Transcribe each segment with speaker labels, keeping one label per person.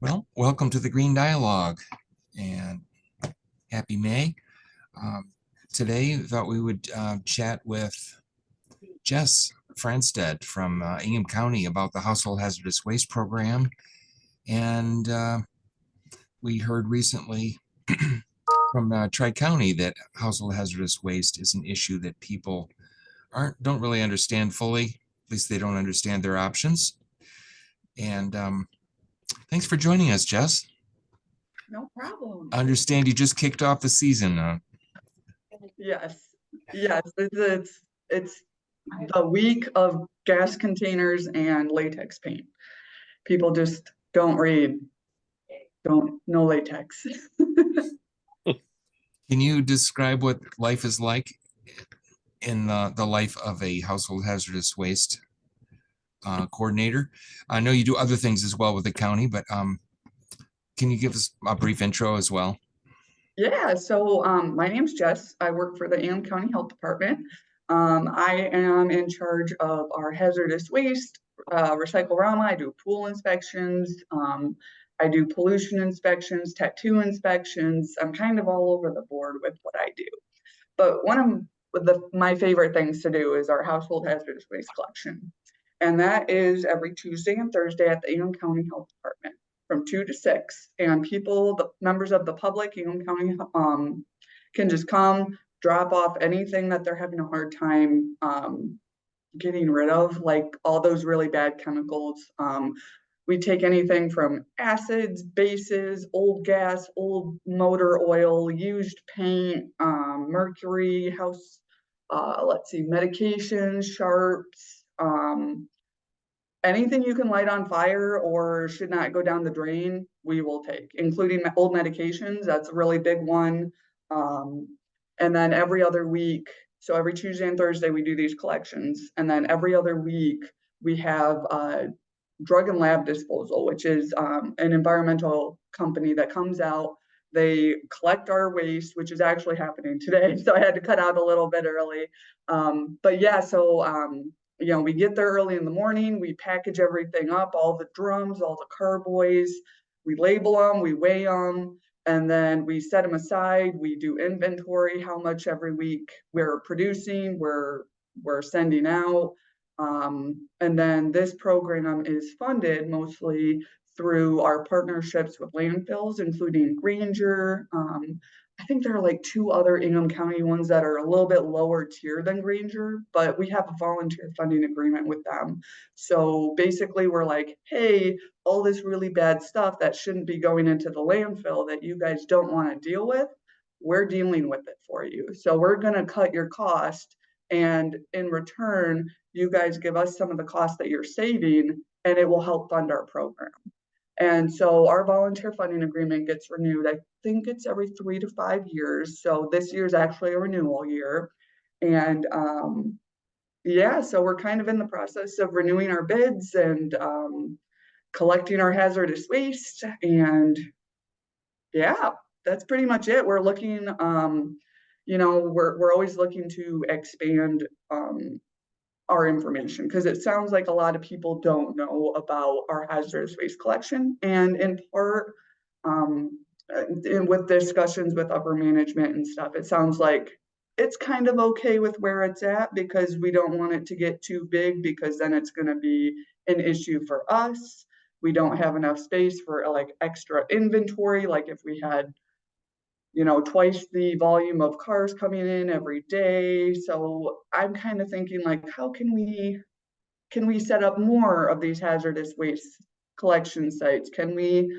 Speaker 1: Well, welcome to the Green Dialogue and happy May. Today, I thought we would chat with Jess Fransted from Ingham County about the Household Hazardous Waste Program. And we heard recently from Tri-County that household hazardous waste is an issue that people don't really understand fully. At least they don't understand their options. And thanks for joining us, Jess.
Speaker 2: No problem.
Speaker 1: I understand you just kicked off the season.
Speaker 2: Yes, yes, it's the week of gas containers and latex paint. People just don't read, don't know latex.
Speaker 1: Can you describe what life is like in the life of a household hazardous waste coordinator? I know you do other things as well with the county, but can you give us a brief intro as well?
Speaker 2: Yeah, so my name's Jess. I work for the Ingham County Health Department. I am in charge of our hazardous waste, Recycle-Rama. I do pool inspections. I do pollution inspections, tattoo inspections. I'm kind of all over the board with what I do. But one of my favorite things to do is our household hazardous waste collection. And that is every Tuesday and Thursday at the Ingham County Health Department from 2 to 6. And people, the members of the public, Ingham County, can just come, drop off anything that they're having a hard time getting rid of, like all those really bad chemicals. We take anything from acids, bases, old gas, old motor oil, used paint, mercury, medications, sharps, anything you can light on fire or should not go down the drain, we will take, including old medications. That's a really big one. And then every other week, so every Tuesday and Thursday, we do these collections. And then every other week, we have drug and lab disposal, which is an environmental company that comes out. They collect our waste, which is actually happening today. So I had to cut out a little bit early. But yeah, so we get there early in the morning, we package everything up, all the drums, all the carboys, we label them, we weigh them, and then we set them aside. We do inventory, how much every week we're producing, we're sending out. And then this program is funded mostly through our partnerships with landfills, including Granger. I think there are like 2 other Ingham County ones that are a little bit lower tier than Granger, but we have a volunteer funding agreement with them. So basically we're like, hey, all this really bad stuff that shouldn't be going into the landfill that you guys don't want to deal with, we're dealing with it for you. So we're going to cut your cost, and in return, you guys give us some of the costs that you're saving, and it will help fund our program. And so our volunteer funding agreement gets renewed. I think it's every 3 to 5 years. So this year is actually a renewal year. And yeah, so we're kind of in the process of renewing our bids and collecting our hazardous waste. And yeah, that's pretty much it. We're looking, we're always looking to expand our information, because it sounds like a lot of people don't know about our hazardous waste collection. And in part, with discussions with upper management and stuff, it sounds like it's kind of okay with where it's at, because we don't want it to get too big, because then it's going to be an issue for us. We don't have enough space for like extra inventory. Like if we had twice the volume of cars coming in every day. So I'm kind of thinking like, how can we set up more of these hazardous waste collection sites? Can we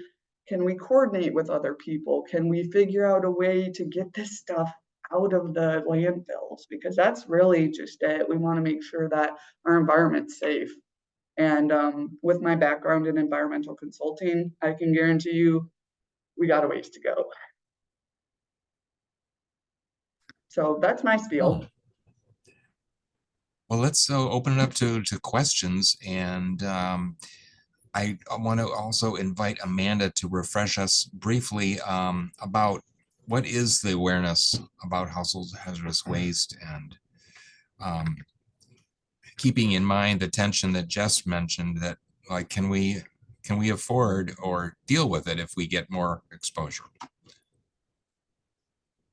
Speaker 2: coordinate with other people? Can we figure out a way to get this stuff out of the landfills? Because that's really just it. We want to make sure that our environment's safe. And with my background in environmental consulting, I can guarantee you we got a ways to go. So that's my spiel.
Speaker 1: Well, let's open it up to questions. And I want to also invite Amanda to refresh us briefly about what is the awareness about household hazardous waste, and keeping in mind the tension that Jess mentioned, that like, can we can we afford or deal with it if we get more exposure?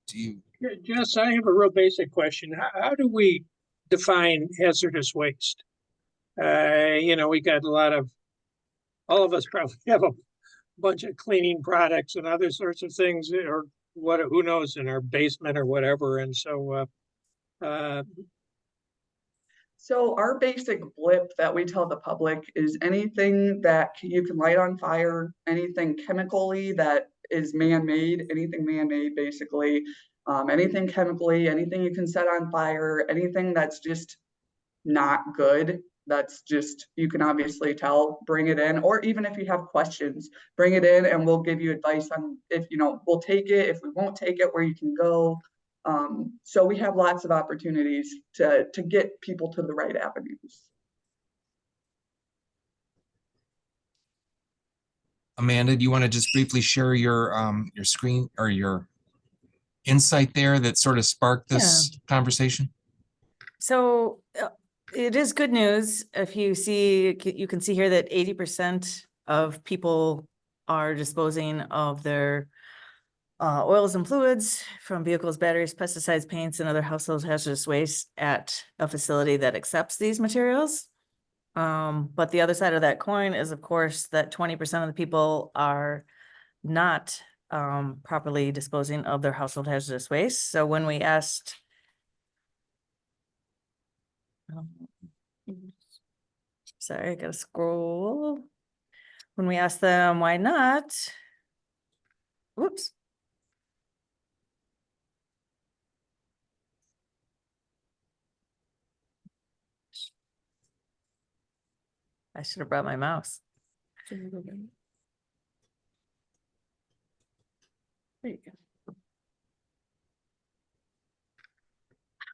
Speaker 1: Do you,
Speaker 3: Yeah, Jess, I have a real basic question. How do we define hazardous waste? We got all of us probably have a bunch of cleaning products and other sorts of things, or who knows, in our basement or whatever. And so,
Speaker 2: So our basic blip that we tell the public is anything that you can light on fire, anything chemically that is man-made, anything man-made basically, anything chemically, anything you can set on fire, anything that's just not good. That's just, you can obviously tell, bring it in, or even if you have questions, bring it in and we'll give you advice on if, we'll take it, if we won't take it, where you can go. So we have lots of opportunities to get people to the right avenues.
Speaker 1: Amanda, do you want to just briefly share your screen or your insight there that sort of sparked this conversation?
Speaker 4: So it is good news. If you see, you can see here that 80% of people are disposing of their oils and fluids from vehicles, batteries, pesticides, paints, and other household hazardous waste at a facility that accepts these materials. But the other side of that coin is, of course, that 20% of the people are not properly disposing of their household hazardous waste. So when we asked, sorry, I gotta scroll. When we asked them why not, whoops. I should have brought my mouse. There you go.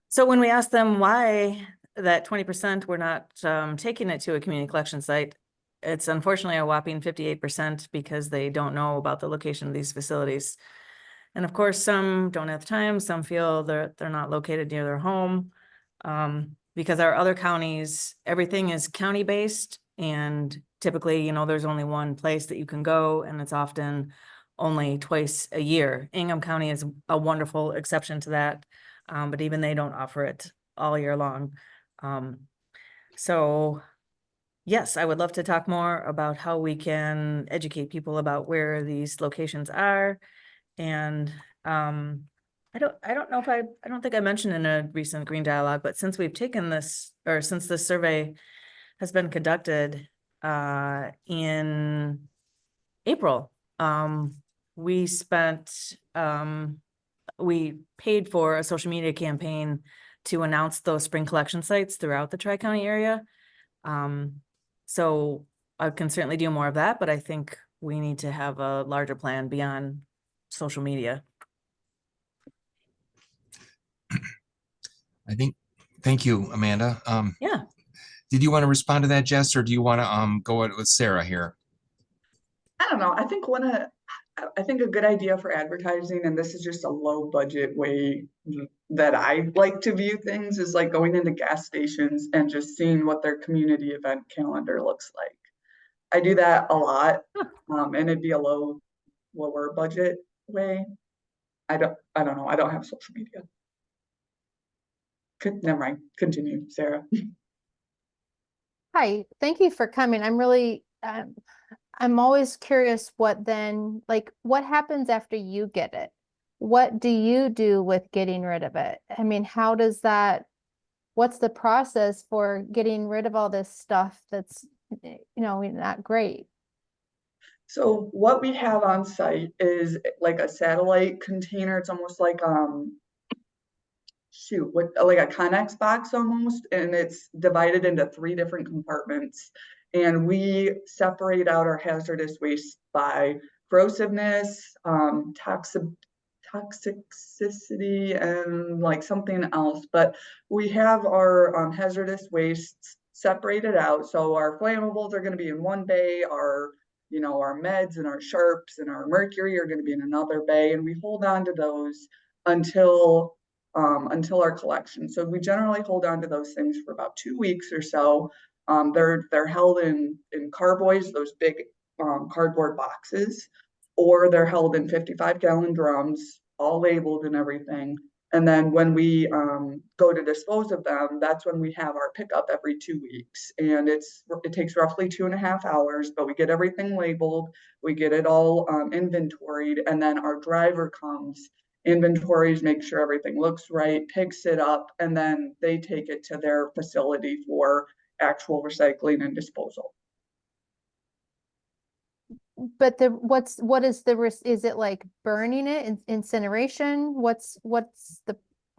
Speaker 4: So when we asked them why that 20% were not taking it to a community collection site, it's unfortunately a whopping 58% because they don't know about the location of these facilities. And of course, some don't have time, some feel they're not located near their home. Because our other counties, everything is county-based, and typically, there's only one place that you can go, and it's often only twice a year. Ingham County is a wonderful exception to that, but even they don't offer it all year long. So yes, I would love to talk more about how we can educate people about where these locations are. And I don't know if I don't think I mentioned in a recent Green Dialogue, but since we've taken this, or since this survey has been conducted in April, we paid for a social media campaign to announce those spring collection sites throughout the Tri-County area. So I can certainly do more of that, but I think we need to have a larger plan beyond social media.
Speaker 1: Thank you, Amanda.
Speaker 4: Yeah.
Speaker 1: Did you want to respond to that, Jess, or do you want to go with Sarah here?
Speaker 2: I don't know. I think a good idea for advertising, and this is just a low budget way that I like to view things, is like going into gas stations and just seeing what their community event calendar looks like. I do that a lot, and it'd be a lower budget way. I don't know. I don't have social media. Never mind. Continue, Sarah.
Speaker 5: Hi, thank you for coming. I'm always curious what happens after you get it? What do you do with getting rid of it? I mean, what's the process for getting rid of all this stuff that's, not great?
Speaker 2: So what we have on site is like a satellite container. It's almost like like a Connex box almost, and it's divided into 3 different compartments. And we separate out our hazardous waste by corrosiveness, toxicity, and like something else. But we have our hazardous wastes separated out. So our flammables are going to be in one bay, our meds and our sharps and our mercury are going to be in another bay, and we hold on to those until our collection. So we generally hold on to those things for about 2 weeks or so. They're held in carboys, those big cardboard boxes, or they're held in 55-gallon drums, all labeled and everything. And then when we go to dispose of them, that's when we have our pickup every 2 weeks. And it takes roughly 2.5 hours, but we get everything labeled, we get it all inventoried, and then our driver comes, inventories, make sure everything looks right, picks it up, and then they take it to their facility for actual recycling and disposal.
Speaker 5: But what is the risk? Is it like burning it, incineration? What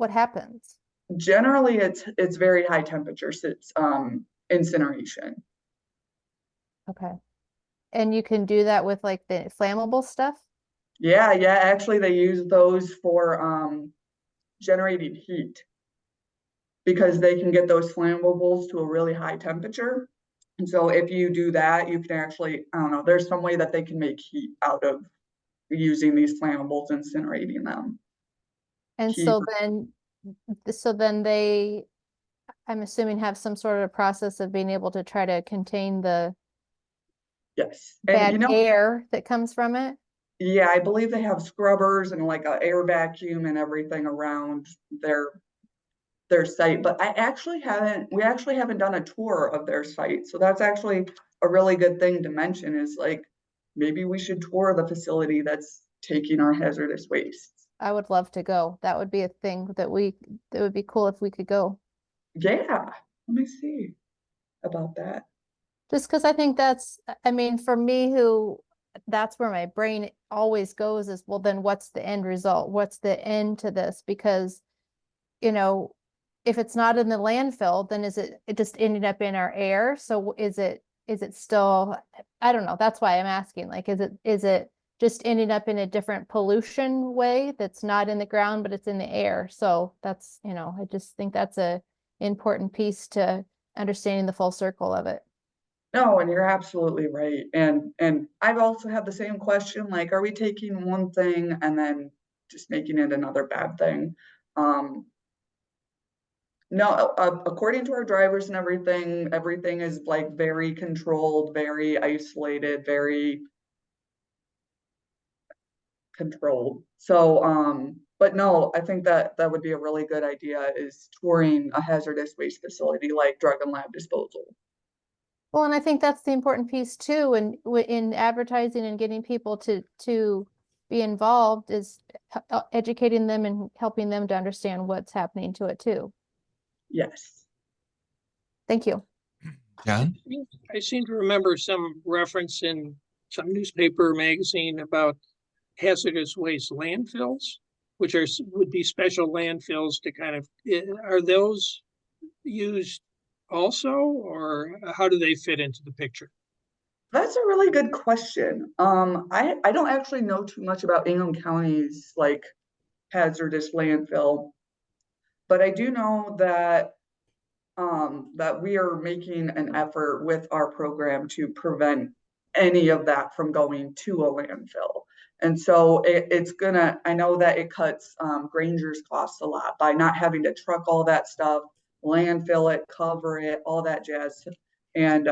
Speaker 5: happens?
Speaker 2: Generally, it's very high temperatures. It's incineration.
Speaker 5: Okay. And you can do that with like the flammable stuff?
Speaker 2: Yeah, actually they use those for generating heat, because they can get those flammables to a really high temperature. And so if you do that, you can actually, I don't know, there's some way that they can make heat out of using these flammables, incinerating them.
Speaker 5: And
Speaker 2: Heat.
Speaker 5: so then they, I'm assuming, have some sort of process of being able to try to contain the
Speaker 2: Yes. And
Speaker 5: bad
Speaker 2: you know,
Speaker 5: air that comes from it.
Speaker 2: yeah, I believe they have scrubbers and like an air vacuum and everything around their site, but we actually haven't done a tour of their site. So that's actually a really good thing to mention, is like, maybe we should tour the facility that's taking our hazardous waste.
Speaker 5: I would love to go. That would be a thing that would be cool if we could go.
Speaker 2: Yeah, let me see about that.
Speaker 5: Just because I think I mean, for me, that's where my brain always goes is, well, then what's the end result? What's the end to this? Because, if it's not in the landfill, then is it just ending up in our air? So is it still, I don't know. That's why I'm asking, like, is it just ending up in a different pollution way that's not in the ground, but it's in the air? So that's, I just think that's a important piece to understanding the full circle of it.
Speaker 2: No, and you're absolutely right. And I've also had the same question, like, are we taking one thing and then just making it another bad thing? No, according to our drivers and everything is like very controlled, very isolated, very controlled. So, but no, I think that would be a really good idea, is touring a hazardous waste facility like drug and lab disposal.
Speaker 5: Well, and I think that's the important piece too, and in advertising and getting people to be involved is educating them and helping them to understand what's happening to it too.
Speaker 2: Yes.
Speaker 5: Thank you.
Speaker 1: John?
Speaker 3: I seem to remember some reference in some newspaper or magazine about hazardous waste landfills, which would be special landfills to kind of, are those used also, or how do they fit into the picture?
Speaker 2: That's a really good question. I don't actually know too much about Ingham County's like hazardous landfill, but I do know that that we are making an effort with our program to prevent any of that from going to a landfill. And so I know that it cuts Granger's costs a lot by not having to truck all that stuff, landfill it, cover it, all that jazz. And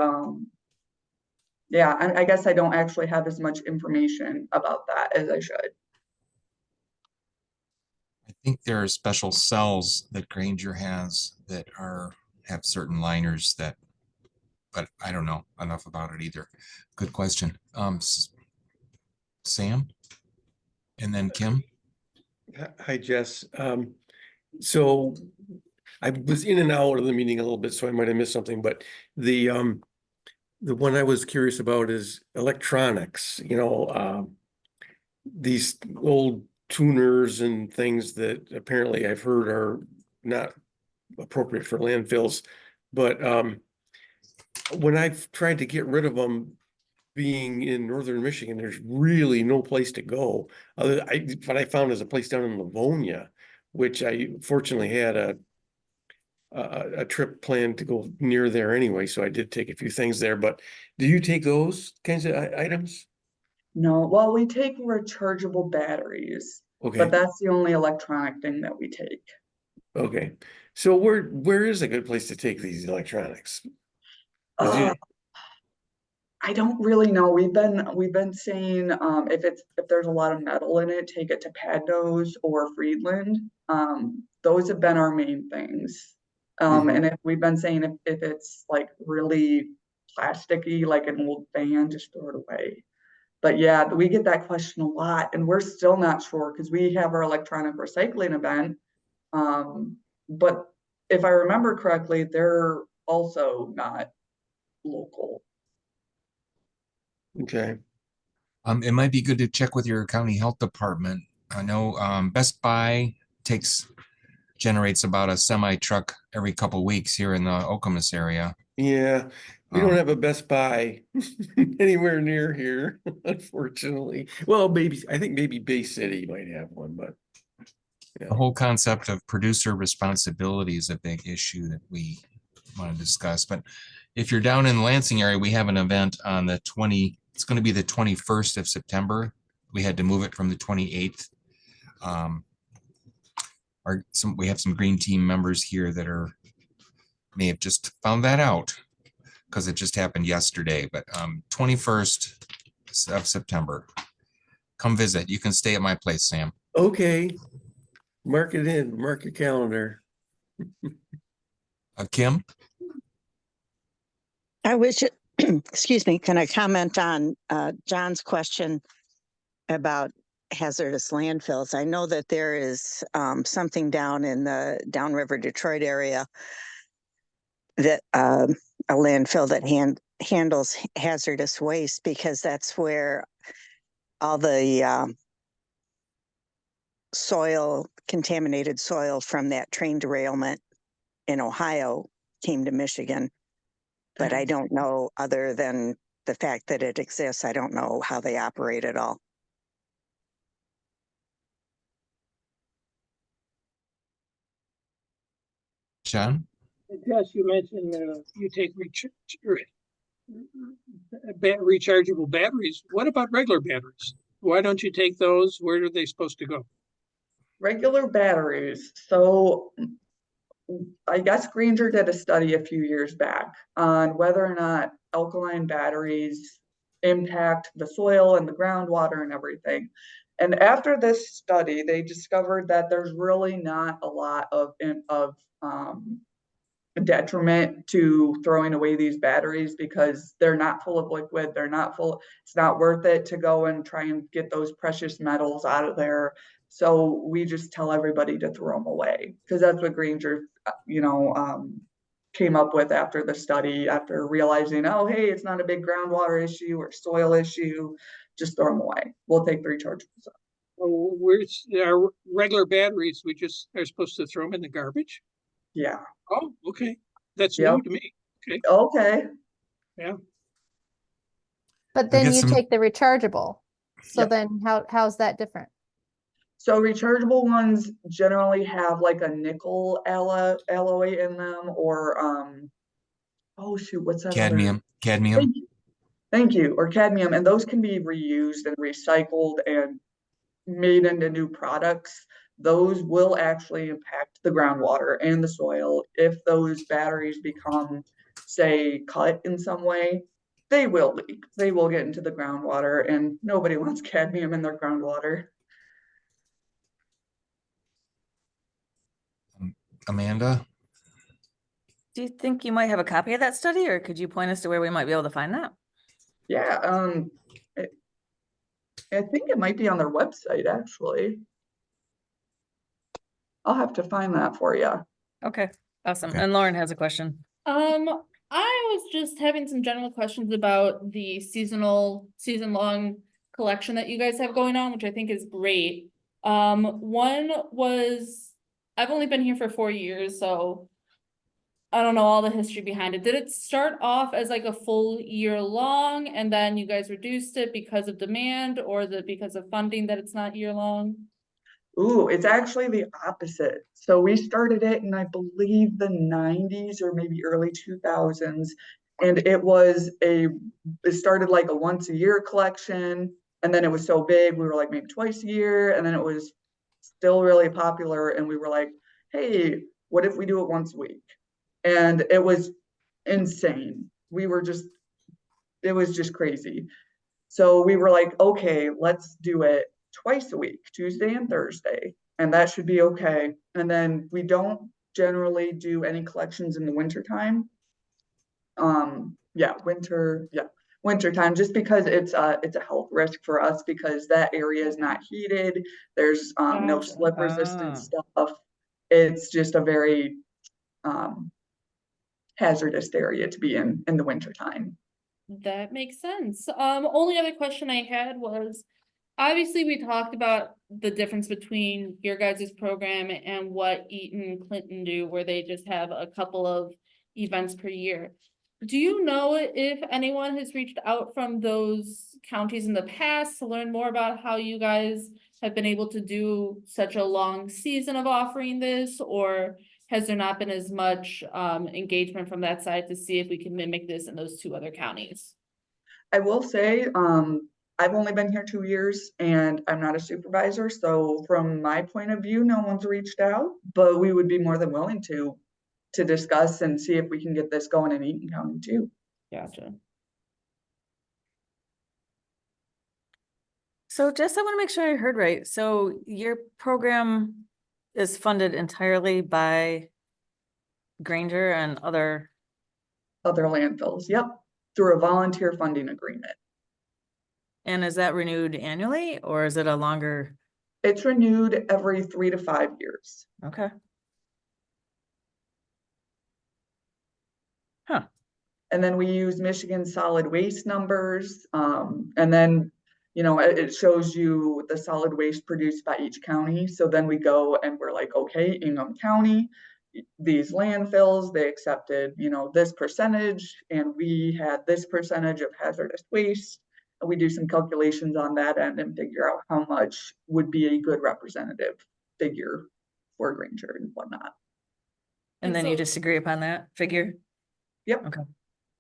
Speaker 2: yeah, I guess I don't actually have as much information about that as I should.
Speaker 1: I think there are special cells that Granger has that have certain liners but I don't know enough about it either. Good question. Sam? And then Kim?
Speaker 6: Hi, Jess. So I was in and out of the meeting a little bit, so I might have missed something, but the one I was curious about is electronics, these old tuners and things that apparently I've heard are not appropriate for landfills. But when I've tried to get rid of them, being in northern Michigan, there's really no place to go. What I found is a place down in Livonia, which I fortunately had a trip planned to go near there anyway, so I did take a few things there. But do you take those kinds of items?
Speaker 2: No, well, we take rechargeable batteries,
Speaker 6: Okay,
Speaker 2: but that's the only electronic thing that we take.
Speaker 6: okay. So where is a good place to take these electronics? 'Cause
Speaker 2: Uh, I don't really know. We've been saying, if there's a lot of metal in it, take it to Padnos or Friedland. Those have been our main things. And if we've been saying if it's like really plasticky, like an old fan, just throw it away. But yeah, we get that question a lot, and we're still not sure because we have our electronic recycling event. But if I remember correctly, they're also not local.
Speaker 6: Okay.
Speaker 1: It might be good to check with your county health department. I know, Best Buy generates about a semi truck every couple weeks here in the Okemos area.
Speaker 6: Yeah, we don't
Speaker 1: Um,
Speaker 6: have a Best Buy anywhere near here, unfortunately. Well, maybe, I think maybe Bay City might have one, but.
Speaker 1: The whole concept of producer responsibility is a big issue that we want to discuss. But if you're down in the Lansing area, we have an event on it's going to be the 21st of September. We had to move it from the 28th. We have some green team members here that may have just found that out because it just happened yesterday, but 21st of September. Come visit. You can stay at my place, Sam.
Speaker 6: Okay, mark it in, mark your calendar.
Speaker 1: Kim?
Speaker 7: I wish, excuse me, can I comment on John's question about hazardous landfills? I know that there is something down in the downriver Detroit area that a landfill that handles hazardous waste, because that's where all the contaminated soil from that train derailment in Ohio came to Michigan. But I don't know, other than the fact that it exists, I don't know how they operate at all.
Speaker 1: John?
Speaker 3: Jess, you mentioned you take rechargeable batteries. What about regular batteries? Why don't you take those? Where are they supposed to go?
Speaker 2: Regular batteries. So I guess Granger did a study a few years back on whether or not alkaline batteries impact the soil and the groundwater and everything. And after this study, they discovered that there's really not a lot of detriment to throwing away these batteries because they're not full of liquid. It's not worth it to go and try and get those precious metals out of there. So we just tell everybody to throw them away because that's what Granger, came up with after the study, after realizing, oh, hey, it's not a big groundwater issue or soil issue. Just throw them away. We'll take the rechargeables.
Speaker 3: Oh, where's our regular batteries? We just are supposed to throw them in the garbage?
Speaker 2: Yeah.
Speaker 3: Oh, okay. That's
Speaker 2: Yep.
Speaker 3: new to me. Okay.
Speaker 2: Okay.
Speaker 3: Yeah.
Speaker 5: But
Speaker 1: I
Speaker 5: then
Speaker 1: get
Speaker 5: you
Speaker 1: some-
Speaker 5: take the rechargeable. So
Speaker 2: Yep.
Speaker 5: then how's that different?
Speaker 2: So rechargeable ones generally have like a nickel alloy in them, or oh shoot, what's that?
Speaker 1: Cadmium.
Speaker 2: Thank you. Thank you. Or cadmium, and those can be reused and recycled and made into new products. Those will actually impact the groundwater and the soil if those batteries become, say, cut in some way. They will leak. They will get into the groundwater, and nobody wants cadmium in their groundwater.
Speaker 1: Amanda?
Speaker 4: Do you think you might have a copy of that study, or could you point us to where we might be able to find that?
Speaker 2: Yeah, I think it might be on their website, actually. I'll have to find that for you.
Speaker 4: Okay, awesome.
Speaker 1: Okay.
Speaker 4: And Lauren has a question.
Speaker 8: I was just having some general questions about the season-long collection that you guys have going on, which I think is great. One was, I've only been here for 4 years, so I don't know all the history behind it. Did it start off as like a full year long and then you guys reduced it because of demand, or is it because of funding that it's not year long?
Speaker 2: Ooh, it's actually the opposite. So we started it in, I believe, the 90s or maybe early 2000s. And it started like a once a year collection. And then it was so big, we were like maybe twice a year. And then it was still really popular. And we were like, hey, what if we do it once a week? And it was insane. We were just it was just crazy. So we were like, okay, let's do it twice a week, Tuesday and Thursday, and that should be okay. And then we don't generally do any collections in the winter time. Winter time, just because it's a health risk for us because that area is not heated. There's no
Speaker 8: Gotcha.
Speaker 2: slip resistant
Speaker 4: Ah.
Speaker 2: stuff. It's just a very hazardous area to be in the winter time.
Speaker 8: That makes sense. Only other question I had was, obviously we talked about the difference between your guys' program and what Eaton and Clinton do, where they just have a couple of events per year. Do you know if anyone has reached out from those counties in the past to learn more about how you guys have been able to do such a long season of offering this, or has there not been as much engagement from that side to see if we can mimic this in those two other counties?
Speaker 2: I will say, I've only been here 2 years and I'm not a supervisor. So from my point of view, no one's reached out, but we would be more than willing to discuss and see if we can get this going in Eaton County too.
Speaker 8: Gotcha.
Speaker 4: So Jess, I want to make sure I heard right. So your program is funded entirely by Granger and other,
Speaker 2: Other landfills, yep, through a volunteer funding agreement.
Speaker 4: and is that renewed annually or is it a longer?
Speaker 2: It's renewed every 3 to 5 years.
Speaker 4: Okay. Huh.
Speaker 2: And then we use Michigan solid waste numbers. And then, it shows you the solid waste produced by each county. So then we go and we're like, okay, Ingham County, these landfills, they accepted, this percentage, and we had this percentage of hazardous waste. And we do some calculations on that end and figure out how much would be a good representative figure for Granger and whatnot.
Speaker 4: And
Speaker 8: And
Speaker 4: then you
Speaker 8: so-
Speaker 4: just agree upon that figure?
Speaker 2: Yep.
Speaker 4: Okay.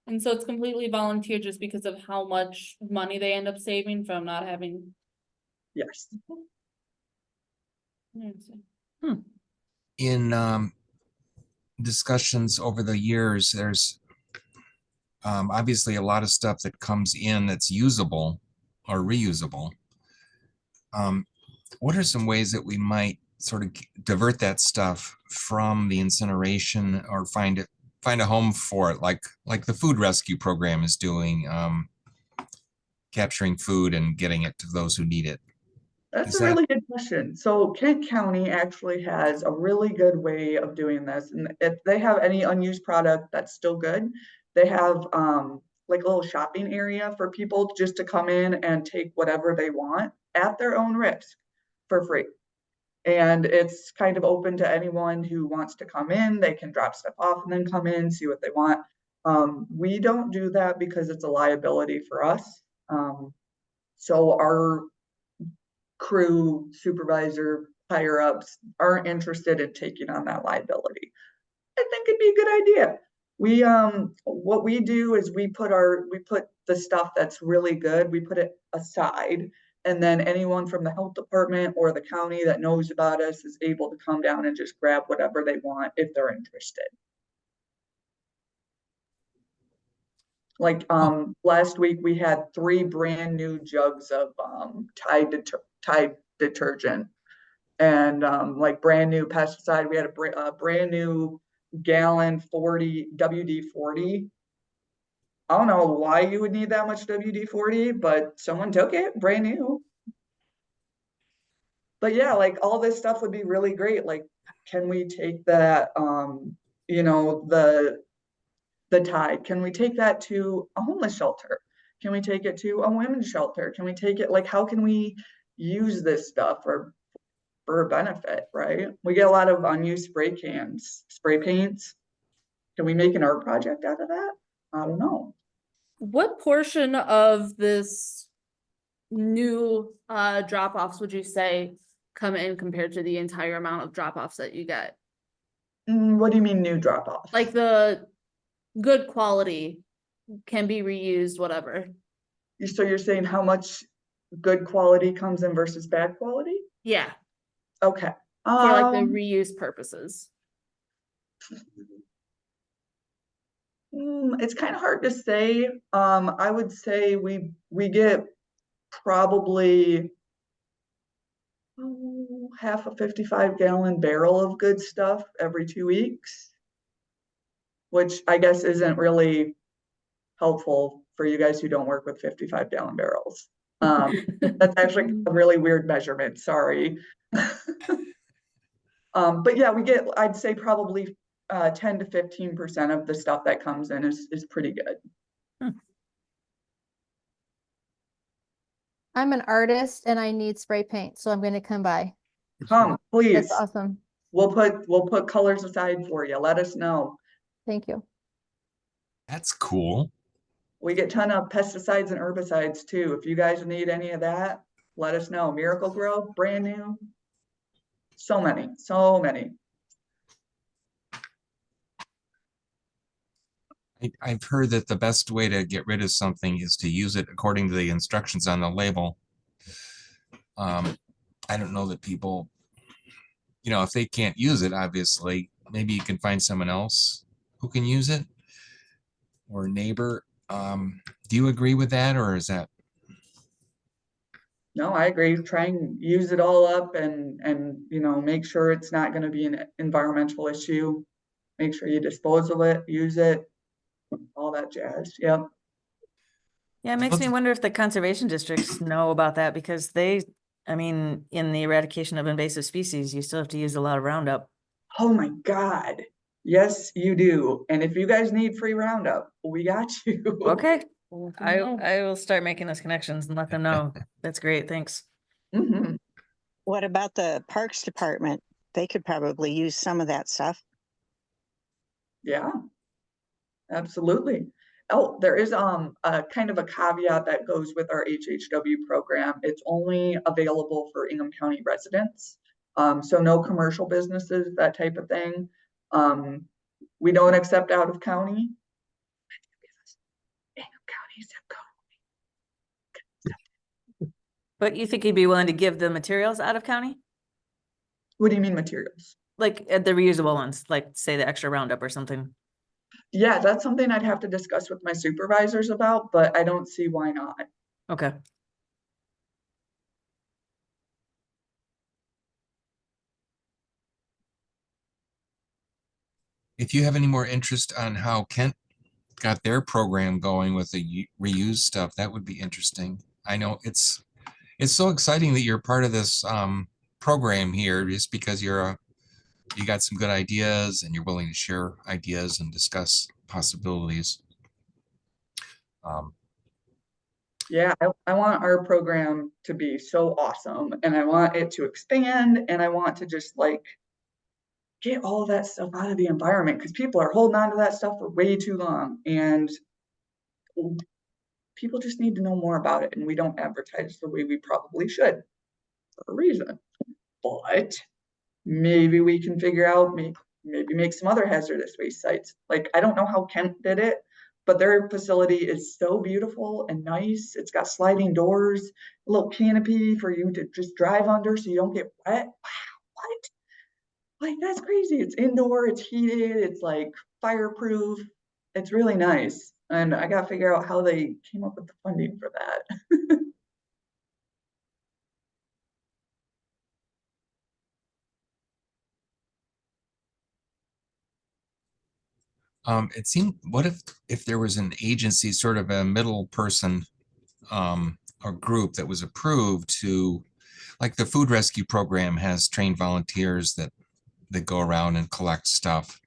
Speaker 8: And so it's completely volunteer just because of how much money they end up saving from not having.
Speaker 2: Yes.
Speaker 1: In discussions over the years, there's obviously a lot of stuff that comes in that's usable or reusable. What are some ways that we might sort of divert that stuff from the incineration or find a home for it, like the food rescue program is doing, capturing food and getting it to those who need it?
Speaker 2: That's
Speaker 1: Is
Speaker 2: a
Speaker 1: that-
Speaker 2: really good question. So Kent County actually has a really good way of doing this. And if they have any unused product that's still good, they have like a little shopping area for people just to come in and take whatever they want at their own risk for free. And it's kind of open to anyone who wants to come in. They can drop stuff off and then come in, see what they want. We don't do that because it's a liability for us. So our crew, supervisor, higher ups aren't interested in taking on that liability. I think it'd be a good idea. We what we do is we put the stuff that's really good, we put it aside, and then anyone from the health department or the county that knows about us is able to come down and just grab whatever they want if they're interested. Like last week we had 3 brand new jugs of Tide detergent and like brand new pesticide. We had a brand new gallon 40 WD-40. I don't know why you would need that much WD-40, but someone took it, brand new. But yeah, like all this stuff would be really great. Like, can we take that, the Tide, can we take that to a homeless shelter? Can we take it to a women's shelter? Can we take it, like, how can we use this stuff for a benefit, right? We get a lot of unused spray paints. Can we make an art project out of that? I don't know.
Speaker 8: What portion of this new drop-offs would you say come in compared to the entire amount of drop-offs that you get?
Speaker 2: What do you mean new drop-offs?
Speaker 8: Like the good quality can be reused, whatever.
Speaker 2: So you're saying how much good quality comes in versus bad quality?
Speaker 8: Yeah,
Speaker 2: Okay.
Speaker 8: for like the reuse purposes.
Speaker 2: It's kind of hard to say. I would say we get probably half a 55-gallon barrel of good stuff every 2 weeks, which I guess isn't really helpful for you guys who don't work with 55-gallon barrels. That's actually a really weird measurement, sorry. But yeah, we get, I'd say probably 10 to 15% of the stuff that comes in is pretty good.
Speaker 5: I'm an artist and I need spray paint, so I'm gonna come by.
Speaker 2: Come, please.
Speaker 5: That's awesome.
Speaker 2: We'll put colors aside for you. Let us know.
Speaker 5: Thank you.
Speaker 1: That's cool.
Speaker 2: We get a ton of pesticides and herbicides too. If you guys need any of that, let us know. Miracle Grow, brand new. So many, so many.
Speaker 1: I've heard that the best way to get rid of something is to use it according to the instructions on the label. I don't know that people, if they can't use it, obviously, maybe you can find someone else who can use it, or a neighbor. Do you agree with that, or is that?
Speaker 2: No, I agree. Try and use it all up and make sure it's not going to be an environmental issue. Make sure you dispose of it, use it, all that jazz. Yep.
Speaker 4: Yeah, it makes me wonder if the conservation districts know about that, because I mean, in the eradication of invasive species, you still have to use a lot of Roundup.
Speaker 2: Oh my God. Yes, you do. And if you guys need free Roundup, we got you.
Speaker 4: Okay,
Speaker 8: Well,
Speaker 4: I
Speaker 8: no.
Speaker 4: will start making those connections and let them know. That's great, thanks.
Speaker 2: Mhm.
Speaker 7: What about the Parks Department? They could probably use some of that stuff.
Speaker 2: Yeah, absolutely. Oh, there is a kind of a caveat that goes with our HHW program. It's only available for Ingham County residents. So no commercial businesses, that type of thing. We don't accept out of county. Ingham County zip code.
Speaker 4: But you think you'd be willing to give the materials out of county?
Speaker 2: What do you mean materials?
Speaker 4: Like the reusable ones, like say the extra Roundup or something?
Speaker 2: Yeah, that's something I'd have to discuss with my supervisors about, but I don't see why not.
Speaker 4: Okay.
Speaker 1: If you have any more interest on how Kent got their program going with the reuse stuff, that would be interesting. I know it's so exciting that you're part of this program here, just because you got some good ideas and you're willing to share ideas and discuss possibilities.
Speaker 2: Yeah, I want our program to be so awesome, and I want it to expand, and I want to just like get all that stuff out of the environment, because people are holding on to that stuff for way too long, and people just need to know more about it, and we don't advertise the way we probably should for a reason. But maybe we can figure out, maybe make some other hazardous waste sites. Like, I don't know how Kent did it, but their facility is so beautiful and nice. It's got sliding doors, a little canopy for you to just drive under so you don't get wet. Wow, what? Like, that's crazy. It's indoor, it's heated, it's like fireproof. It's really nice. And I got to figure out how they came up with the funding for that.
Speaker 1: It seemed, what if there was an agency, sort of a middle person, or group that was approved to, like the food rescue program has trained volunteers that go around and collect stuff.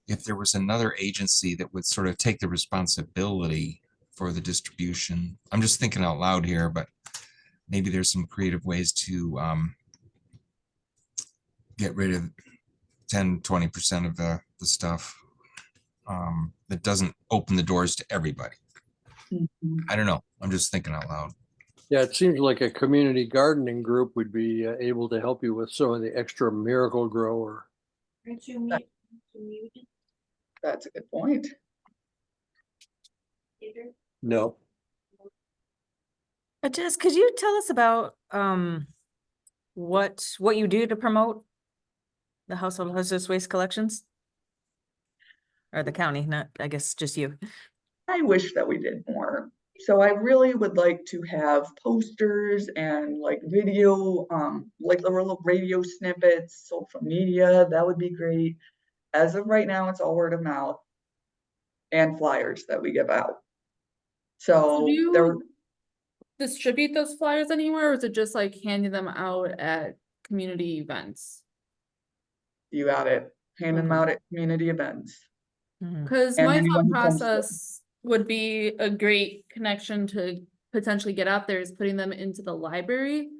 Speaker 1: If there was another agency that would sort of take the responsibility for the distribution, I'm just thinking out loud here, but maybe there's some creative ways to get rid of 10-20% of the stuff that doesn't open the doors to everybody. I don't know. I'm just thinking out loud.
Speaker 9: Yeah, it seems like a community gardening group would be able to help you with some of the extra Miracle Grow or
Speaker 2: That's a good point.
Speaker 9: no.
Speaker 4: Jess, could you tell us about what you do to promote the household hazardous waste collections? or the county, not, I guess, just you.
Speaker 2: I wish that we did more. So I really would like to have posters and like video, like little radio snippets, social media, that would be great. As of right now, it's all word of mouth and flyers that we give out.
Speaker 8: So do
Speaker 2: So there,
Speaker 8: you distribute those flyers anywhere, or is it just like handing them out at community events?
Speaker 2: you got it, handing them
Speaker 8: Okay.
Speaker 2: out at community events.
Speaker 4: Mhm.
Speaker 8: Cause
Speaker 2: And
Speaker 8: my
Speaker 2: anyone
Speaker 8: thought
Speaker 2: who comes to-
Speaker 8: process would be a great connection to potentially get out there is putting them into the library.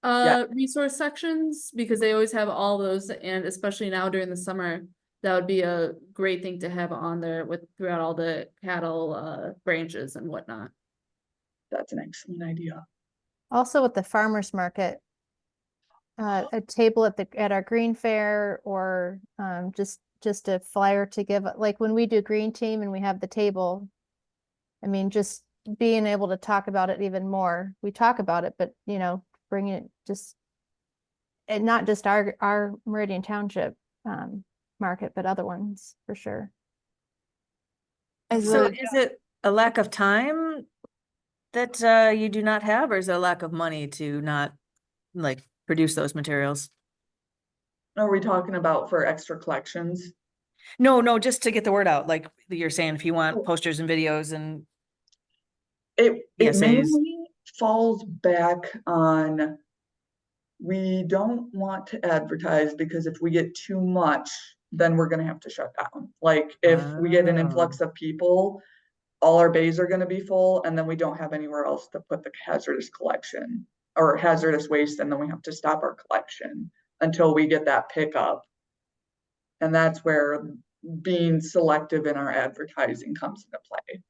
Speaker 8: Resource sections, because they always have all those, and especially now during the summer, that would be a great thing to have on there with throughout all the cattle branches and whatnot.
Speaker 2: That's an excellent idea.
Speaker 5: Also with the farmer's market, a table at our green fair, or just a flyer to give, like when we do green team and we have the table. I mean, just being able to talk about it even more. We talk about it, but bringing it just, and not just our Meridian Township market, but other ones for sure.
Speaker 4: So is it a lack of time that you do not have, or is it a lack of money to not like produce those materials?
Speaker 2: Are we talking about for extra collections?
Speaker 4: No, just to get the word out, like you're saying, if you
Speaker 2: Oh.
Speaker 4: want posters and videos and
Speaker 2: It
Speaker 4: ESAs.
Speaker 2: mainly falls back on, we don't want to advertise because if we get too much, then we're gonna have to shut down. Like if we get an influx of people, all our bays are gonna be full, and then we don't have anywhere else to put the hazardous collection or hazardous waste, and then we have to stop our collection until we get that pickup. And that's where being selective in our advertising comes into play.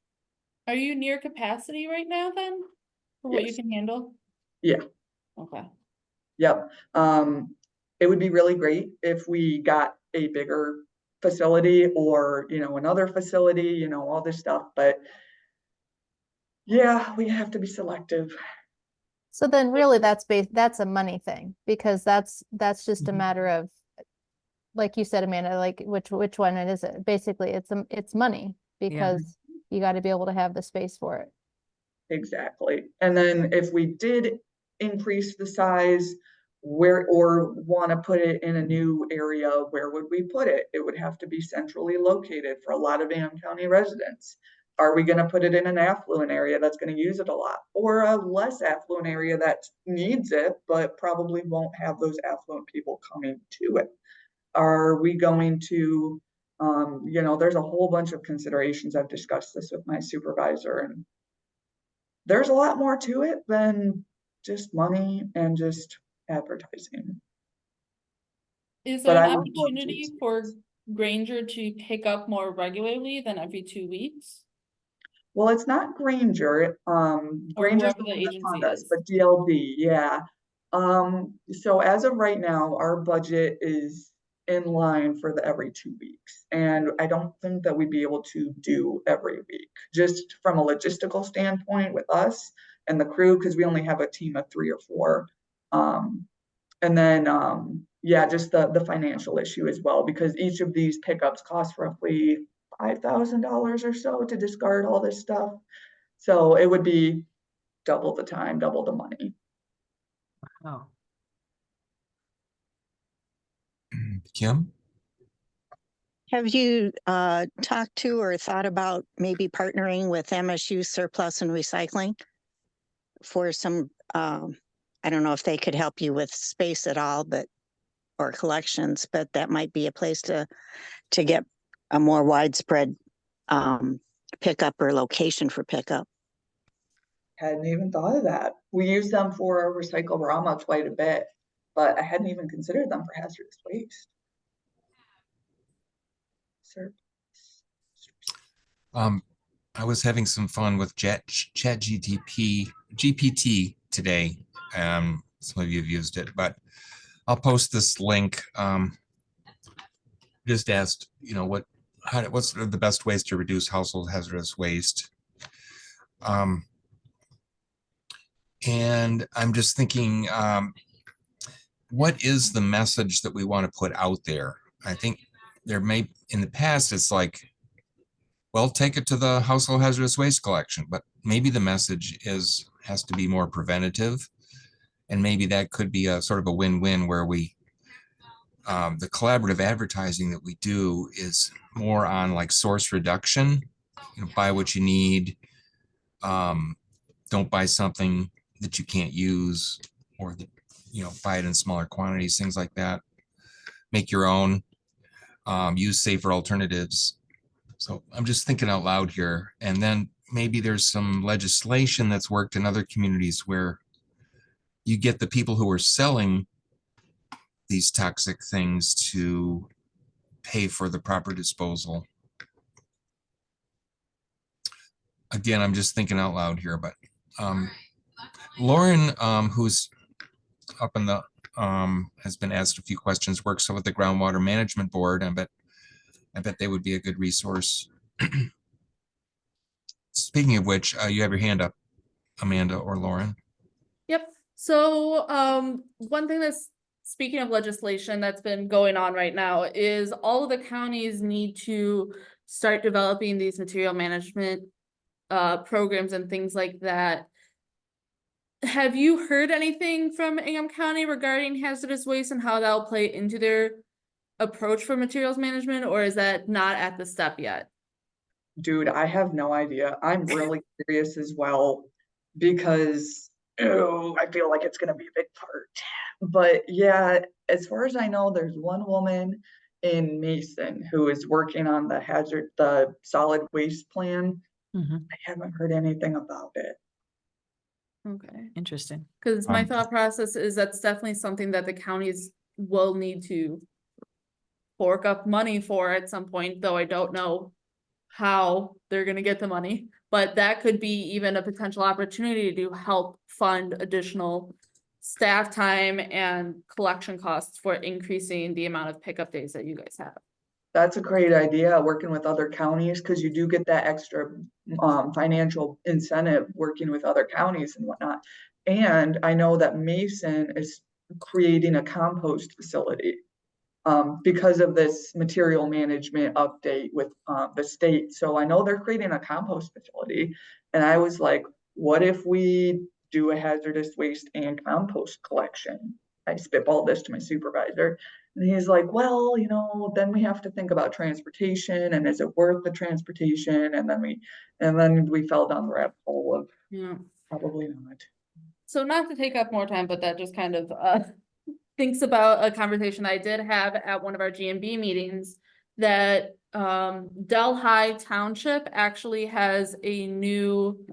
Speaker 8: Are you near capacity right now then? For what you
Speaker 2: Yes.
Speaker 8: can handle?
Speaker 2: Yeah.
Speaker 8: Okay.
Speaker 2: Yep. It would be really great if we got a bigger facility or, another facility, all this stuff, but yeah, we have to be selective.
Speaker 5: So then really that's a money thing, because that's just a
Speaker 2: Mhm.
Speaker 5: matter of, like you said, Amanda, like which one it is. Basically, it's money, because you got to be able to have the space for it.
Speaker 2: Exactly. And then if we did increase the size, or want to put it in a new area, where would we put it? It would have to be centrally located for a lot of Ingham County residents. Are we going to put it in an affluent area that's going to use it a lot, or a less affluent area that needs it, but probably won't have those affluent people coming to it? Are we going to, there's a whole bunch of considerations. I've discussed this with my supervisor, and there's a lot more to it than just money and just advertising.
Speaker 8: Is
Speaker 2: But
Speaker 8: there an
Speaker 2: I would love to
Speaker 8: opportunity
Speaker 2: see
Speaker 8: for
Speaker 2: this.
Speaker 8: Granger to pick up more regularly than every 2 weeks?
Speaker 2: Well, it's not Granger.
Speaker 8: Or
Speaker 2: Granger's
Speaker 8: whoever
Speaker 2: the
Speaker 8: the
Speaker 2: one that
Speaker 8: agency
Speaker 2: fund us,
Speaker 8: is?
Speaker 2: but DLD, yeah. So as of right now, our budget is in line for the every 2 weeks. And I don't think that we'd be able to do every week, just from a logistical standpoint with us and the crew, because we only have a team of 3 or 4. And then, yeah, just the financial issue as well, because each of these pickups cost roughly $5,000 or so to discard all this stuff. So it would be double the time, double the money.
Speaker 4: Oh,
Speaker 1: Kim?
Speaker 7: Have you talked to or thought about maybe partnering with MSU Surplus and Recycling for some, I don't know if they could help you with space at all, or collections, but that might be a place to get a more widespread pickup or location for pickup.
Speaker 2: Hadn't even thought of that. We use them for Recycle-Rama quite a bit, but I hadn't even considered them for hazardous waste.
Speaker 1: I was having some fun with GPT today. Some of you have used it, but I'll post this link. Just asked, what's the best ways to reduce household hazardous waste? And I'm just thinking, what is the message that we want to put out there? I think in the past, it's like, well, take it to the household hazardous waste collection, but maybe the message has to be more preventative. And maybe that could be a sort of a win-win where the collaborative advertising that we do is more on like source reduction, buy what you need. Don't buy something that you can't use, or that, buy it in smaller quantities, things like that. Make your own, use safer alternatives. So I'm just thinking out loud here. And then maybe there's some legislation that's worked in other communities where you get the people who are selling these toxic things to pay for the proper disposal. Again, I'm just thinking out loud here, but Lauren, who's up in the, has been asked a few questions, works with the Groundwater Management Board. I bet they would be a good resource. Speaking of which, you have your hand up, Amanda or Lauren.
Speaker 8: Yep. So one thing that's, speaking of legislation that's been going on right now, is all of the counties need to start developing these material management programs and things like that. Have you heard anything from Ingham County regarding hazardous waste and how that'll play into their approach for materials management, or is that not at the step yet?
Speaker 2: Dude, I have no idea. I'm really curious as well because I feel like it's gonna be a big part. But yeah, as far as I know, there's one woman in Mason who is working on the solid waste plan.
Speaker 4: Mhm.
Speaker 2: I haven't heard anything about it.
Speaker 8: Okay.
Speaker 4: Interesting.
Speaker 8: Because my
Speaker 1: Um,
Speaker 8: thought process is that's definitely something that the counties will need to fork up money for at some point, though I don't know how they're gonna get the money. But that could be even a potential opportunity to help fund additional staff time and collection costs for increasing the amount of pickup days that you guys have.
Speaker 2: That's a great idea, working with other counties, because you do get that extra financial incentive working with other counties and whatnot. And I know that Mason is creating a compost facility because of this material management update with the state. So I know they're creating a compost facility. And I was like, what if we do a hazardous waste and compost collection? I spitballed this to my supervisor. And he's like, well, then we have to think about transportation, and is it worth the transportation? And then we fell down the rabbit hole of
Speaker 8: Yeah.
Speaker 2: probably not.
Speaker 8: So not to take up more time, but that just kind of thinks about a conversation I did have at one of our GMB meetings, that Delhi Township actually has a new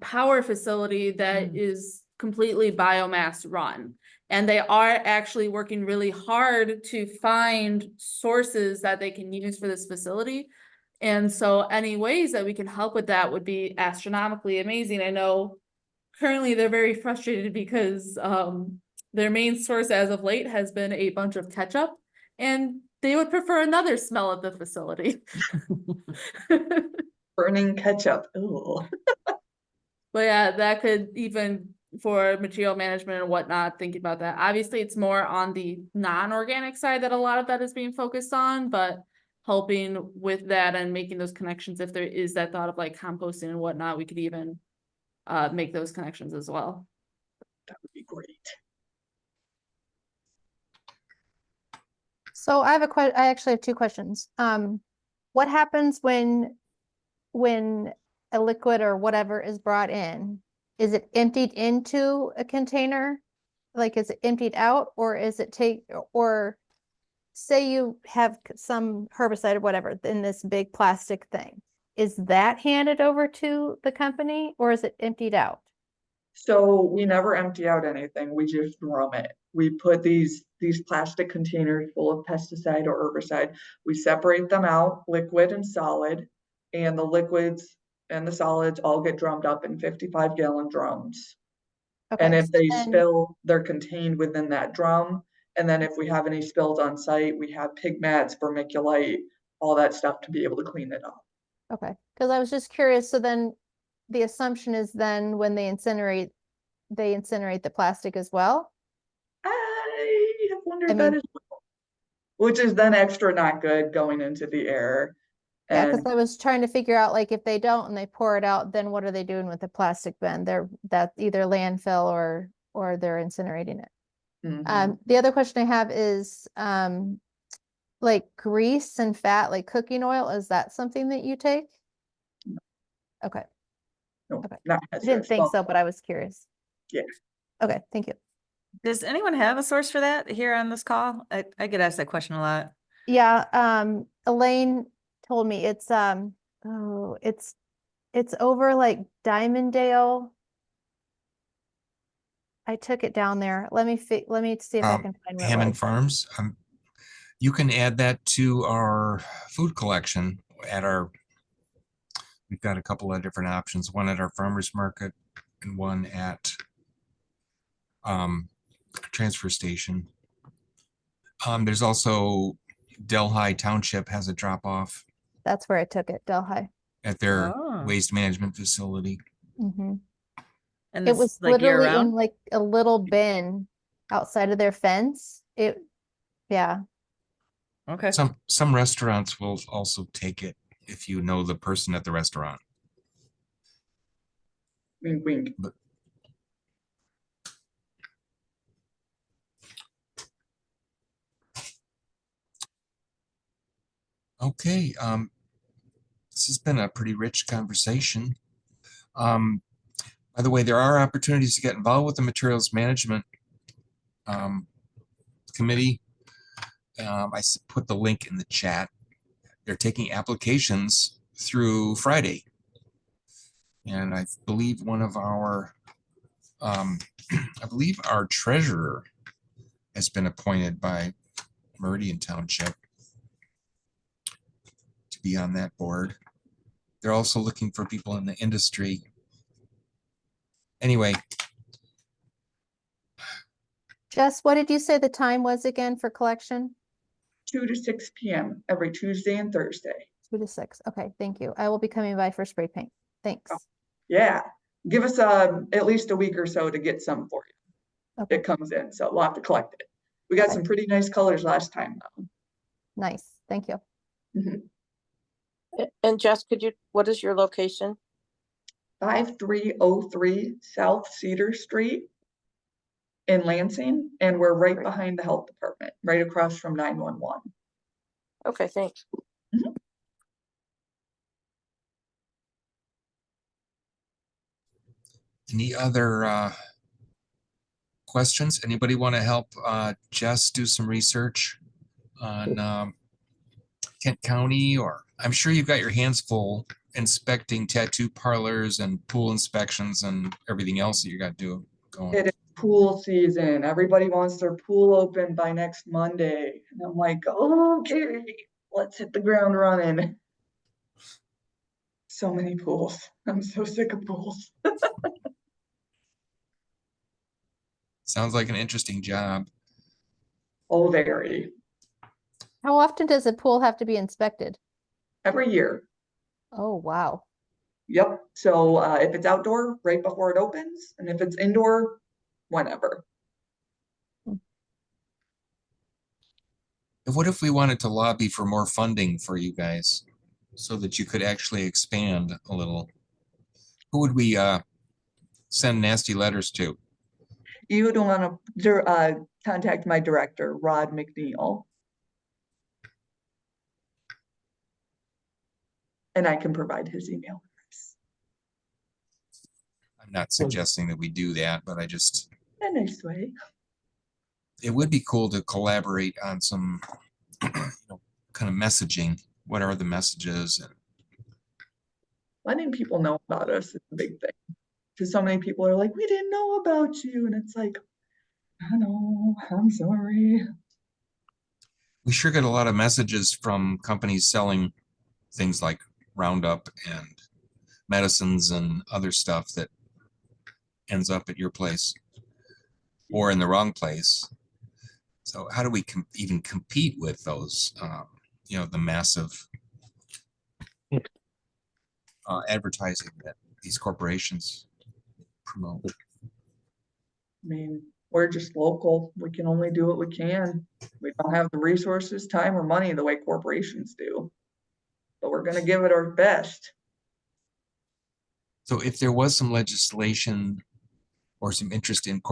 Speaker 8: power facility that is completely biomass run. And they are actually working really hard to find sources that they can use for this facility. And so any ways that we can help with that would be astronomically amazing. I know currently they're very frustrated because their main source as of late has been a bunch of ketchup, and they would prefer another smell at the facility.
Speaker 2: Burning ketchup. Ooh.
Speaker 8: But yeah, that could, even for material management and whatnot, thinking about that. Obviously, it's more on the non-organic side that a lot of that is being focused on, but helping with that and making those connections, if there is that thought of like composting and whatnot, we could even make those connections as well.
Speaker 2: That would be great.
Speaker 5: So I actually have two questions. What happens when a liquid or whatever is brought in? Is it emptied into a container? Like, is it emptied out, or is it or say you have some herbicide or whatever in this big plastic thing? Is that handed over to the company, or is it emptied out?
Speaker 2: So we never empty out anything. We just drum it. We put these plastic containers full of pesticide or herbicide. We separate them out, liquid and solid, and the liquids and the solids all get drummed up in 55-gallon drums. And
Speaker 5: Okay,
Speaker 2: if they
Speaker 5: then-
Speaker 2: spill, they're contained within that drum. And then if we have any spills on site, we have pig mats, vermiculite, all that stuff to be able to clean it up.
Speaker 5: Okay, because I was just curious. So then the assumption is then when they incinerate the plastic as well?
Speaker 2: I have wondered
Speaker 5: I
Speaker 2: that
Speaker 5: mean-
Speaker 2: as well. which is then extra not good going into the air.
Speaker 5: Yeah, because
Speaker 2: And
Speaker 5: I was trying to figure out like if they don't and they pour it out, then what are they doing with the plastic bin? That's either landfill or they're incinerating it.
Speaker 2: mhm.
Speaker 5: The other question I have is like grease and fat, like cooking oil, is that something that you take? Okay,
Speaker 2: No,
Speaker 5: okay.
Speaker 2: not
Speaker 5: I didn't
Speaker 2: hazardous.
Speaker 5: think
Speaker 2: Well,
Speaker 5: so, but I was curious.
Speaker 2: yeah.
Speaker 5: Okay, thank you.
Speaker 4: Does anyone have a source for that here on this call? I get asked that question a lot.
Speaker 5: Yeah, Elaine told me it's it's over like Diamonddale. I took it down there. Let me see if I can find where it
Speaker 1: Hammond
Speaker 5: was.
Speaker 1: Farms. You can add that to our food collection we've got a couple of different options, one at our farmer's market and one at transfer station. There's also Delhi Township has a drop off
Speaker 5: That's where I took it, Delhi.
Speaker 1: at their
Speaker 4: Oh.
Speaker 1: waste management facility.
Speaker 5: Mm-hmm.
Speaker 4: And
Speaker 5: It
Speaker 4: this
Speaker 5: was
Speaker 4: is like year
Speaker 5: literally in
Speaker 4: round?
Speaker 5: like a little bin outside of their fence. Yeah,
Speaker 4: Okay.
Speaker 1: Some restaurants will also take it if you know the person at the restaurant.
Speaker 2: Wink, wink.
Speaker 1: Okay, this has been a pretty rich conversation. By the way, there are opportunities to get involved with the materials management committee. Put the link in the chat. They're taking applications through Friday. And I believe one of our, I believe our treasurer has been appointed by Meridian Township to be on that board. They're also looking for people in the industry. Anyway,
Speaker 5: Jess, what did you say the time was again for collection?
Speaker 2: 2 to 6 p.m. every Tuesday and Thursday.
Speaker 5: 2 to 6. Okay, thank you. I will be coming by for spray paint. Thanks.
Speaker 2: Oh. Yeah, give us at least a week or so to get some for you.
Speaker 5: Okay,
Speaker 2: It comes in, so we'll have to collect it. We got
Speaker 5: Okay.
Speaker 2: some pretty nice colors last time though.
Speaker 5: nice. Thank you.
Speaker 10: And Jess, what is your location?
Speaker 2: 5303 South Cedar Street in Lansing, and we're right behind the health department, right across from 911.
Speaker 10: Okay, thanks.
Speaker 1: any other questions? Anybody want to help Jess do some research on Kent County? Or I'm sure you've got your hands full inspecting tattoo parlors and pool inspections and everything else that you got going.
Speaker 2: It is pool season. Everybody wants their pool open by next Monday. And I'm like, okay, let's hit the ground running. So many pools. I'm so sick of pools.
Speaker 1: Sounds like an interesting job.
Speaker 2: Oh, very.
Speaker 5: How often does a pool have to be inspected?
Speaker 2: Every year.
Speaker 5: Oh, wow.
Speaker 2: Yep. So if it's outdoor, right before it opens, and if it's indoor, whenever.
Speaker 1: And what if we wanted to lobby for more funding for you guys so that you could actually expand a little? Who would we send nasty letters to?
Speaker 2: You would want to contact my director, Rod McNeil. And I can provide his email address.
Speaker 1: I'm not suggesting that we do that, but I just,
Speaker 2: In a nice way.
Speaker 1: it would be cool to collaborate on some kind of messaging. What are the messages? And
Speaker 2: Letting people know about us is a big thing. Because so many people are like, we didn't know about you. And it's like, I know, I'm sorry.
Speaker 1: we sure get a lot of messages from companies selling things like Roundup and medicines and other stuff that ends up at your place or in the wrong place. So how do we even compete with those, the massive advertising that these corporations promote?
Speaker 2: I mean, we're just local. We can only do what we can. We don't have the resources, time, or money the way corporations do. But we're gonna give it our best.
Speaker 1: So if there was some legislation or some interest in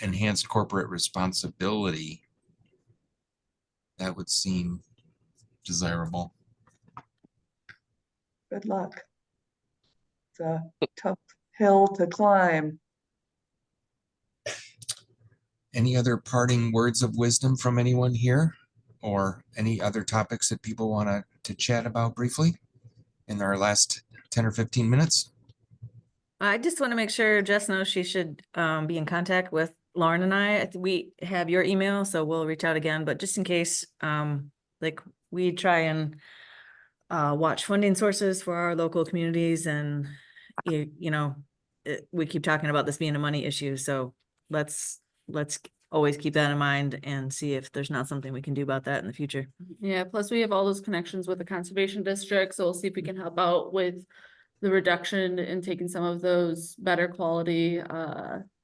Speaker 1: enhanced corporate responsibility, that would seem desirable.
Speaker 2: Good luck. It's a tough hill to climb.
Speaker 1: Any other parting words of wisdom from anyone here? Or any other topics that people want to chat about briefly in our last 10 or 15 minutes?
Speaker 4: I just want to make sure Jess knows she should be in contact with Lauren and I. We have your email, so we'll reach out again, but just in case, like we try and watch funding sources for our local communities, and we keep talking about this being a money issue, so let's always keep that in mind and see if there's not something we can do about that in the future.
Speaker 8: Yeah, plus we have all those connections with the conservation district, so we'll see if we can help out with the reduction and taking some of those better quality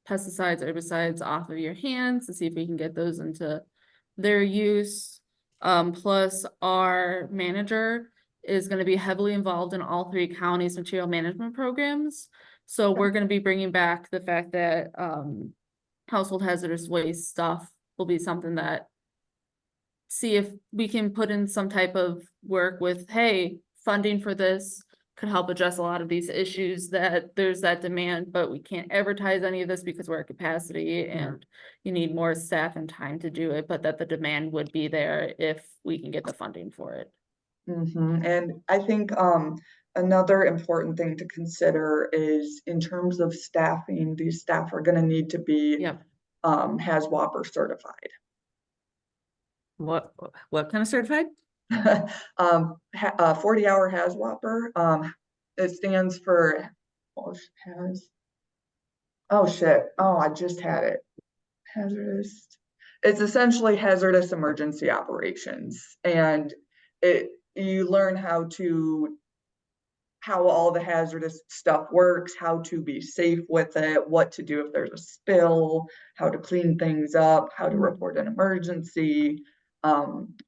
Speaker 8: pesticides, herbicides off of your hands to see if we can get those into their use. Plus our manager is going to be heavily involved in all 3 counties' material management programs. So we're going to be bringing back the fact that household hazardous waste stuff will be something that see if we can put in some type of work with, hey, funding for this could help address a lot of these issues, that there's that demand, but we can't advertise any of this because we're at capacity and you need more staff and time to do it, but that the demand would be there if we can get the funding for it.
Speaker 2: And I think another important thing to consider is in terms of staffing, these staff are gonna need to be
Speaker 8: Yep.
Speaker 2: HAZWOPER certified.
Speaker 4: What kind of certified?
Speaker 2: 40-hour HAZWOPER. It stands for oh shit. Oh, I just had it. Hazardous. It's essentially hazardous emergency operations, and you learn how all the hazardous stuff works, how to be safe with it, what to do if there's a spill, how to clean things up, how to report an emergency.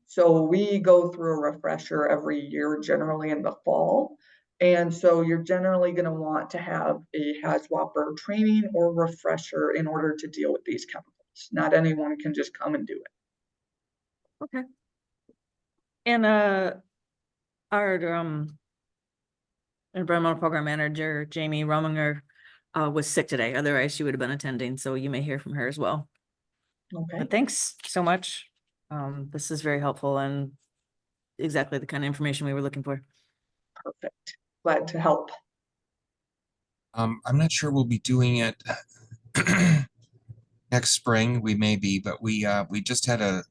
Speaker 2: So we go through a refresher every year, generally in the fall. And so you're generally going to want to have a HAZWOPER training or refresher in order to deal with these chemicals. Not anyone can just come and do it.
Speaker 4: Okay. And our environmental program manager, Jamie Rominger, was sick today. Otherwise, she would have been attending. So you may hear from her as well.
Speaker 2: Okay.
Speaker 4: But thanks so much. This is very helpful and exactly the kind of information we were looking for.
Speaker 2: Perfect. Glad to help.
Speaker 1: I'm not sure we'll be doing it next spring. We may be, but we just had a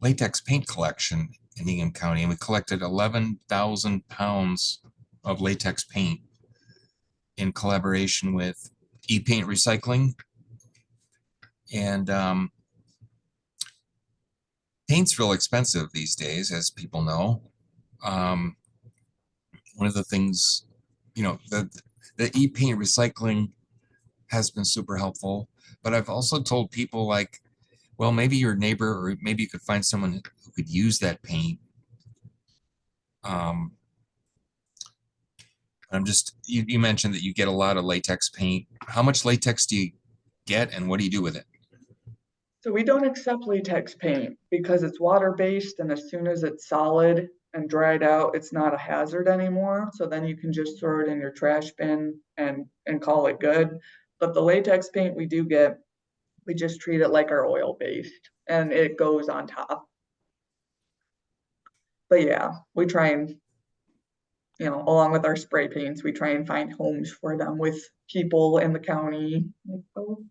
Speaker 1: latex paint collection in Ingham County, and we collected 11,000 pounds of latex paint in collaboration with e-paint recycling. And paint's real expensive these days, as people know. One of the things, the e-paint recycling has been super helpful, but I've also told people like, well, maybe your neighbor, or maybe you could find someone who could use that paint. You mentioned that you get a lot of latex paint. How much latex do you get, and what do you do with it?
Speaker 2: So we don't accept latex paint because it's water-based, and as soon as it's solid and dried out, it's not a hazard anymore. So then you can just throw it in your trash bin and call it good. But the latex paint we do get, we just treat it like our oil-based, and it goes on top. But yeah, we try and, along with our spray paints, we try and find homes for them with people in the county. Like, oh,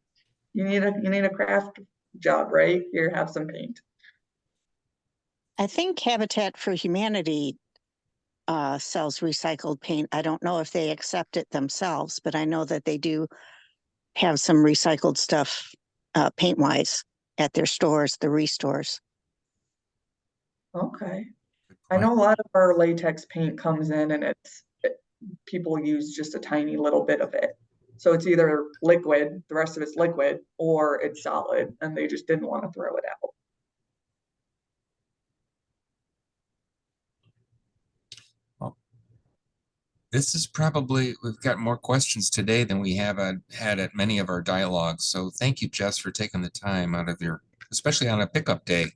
Speaker 2: you need a craft job, right? Here, have some paint.
Speaker 7: I think Habitat for Humanity sells recycled paint. I don't know if they accept it themselves, but I know that they do have some recycled stuff paint-wise at their stores, the restores.
Speaker 2: Okay. I know a lot of our latex paint comes in and people use just a tiny little bit of it. So it's either liquid, the rest of it's liquid, or it's solid, and they just didn't want to throw it out.
Speaker 1: This is probably, we've got more questions today than we have had at many of our dialogues. So thank you, Jess, for taking the time out of your, especially on a pickup day.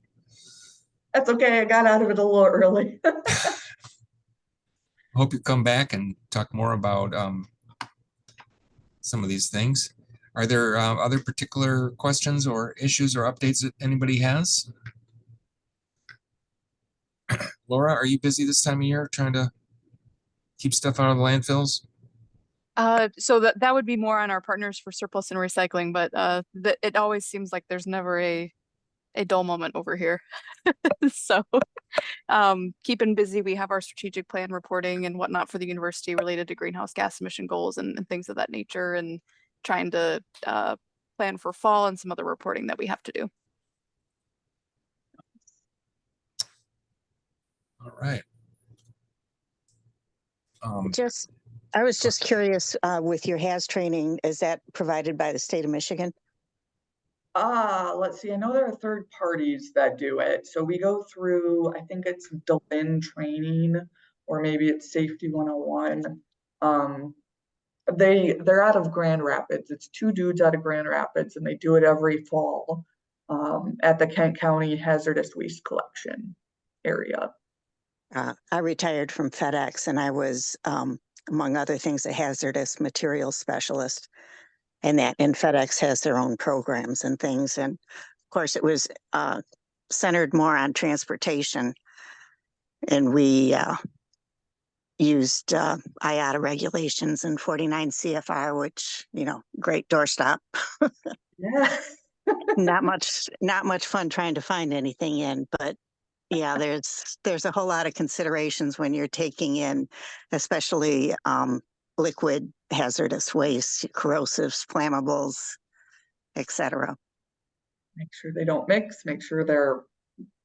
Speaker 2: That's okay, I got out of it a little early.
Speaker 1: Hope you come back and talk more about some of these things. Are there other particular questions or issues or updates that anybody has? Laura, are you busy this time of year trying to keep stuff out of the landfills?
Speaker 11: So that would be more on our partners for surplus and recycling, but it always seems like there's never a dull moment over here. So keeping busy. We have our strategic plan reporting and whatnot for the university related to greenhouse gas emission goals and things of that nature, and trying to plan for fall and some other reporting that we have to do.
Speaker 1: All right.
Speaker 7: I was just curious, with your HAZ training, is that provided by the state of Michigan?
Speaker 2: Let's see, I know there are third parties that do it. So we go through, I think it's Delin training, or maybe it's Safety 101. They're out of Grand Rapids. It's two dudes out of Grand Rapids, and they do it every fall at the Kent County Hazardous Waste Collection area.
Speaker 7: I retired from FedEx, and I was, among other things, a hazardous materials specialist. And FedEx has their own programs and things. And of course, it was centered more on transportation. And we used IATA regulations and 49 CFR, which, great doorstop.
Speaker 2: Yeah.
Speaker 7: not much fun trying to find anything in, but yeah, there's a whole lot of considerations when you're taking in, especially liquid hazardous waste, corrosives, flammables, etc.
Speaker 2: Make sure they don't mix, make sure they're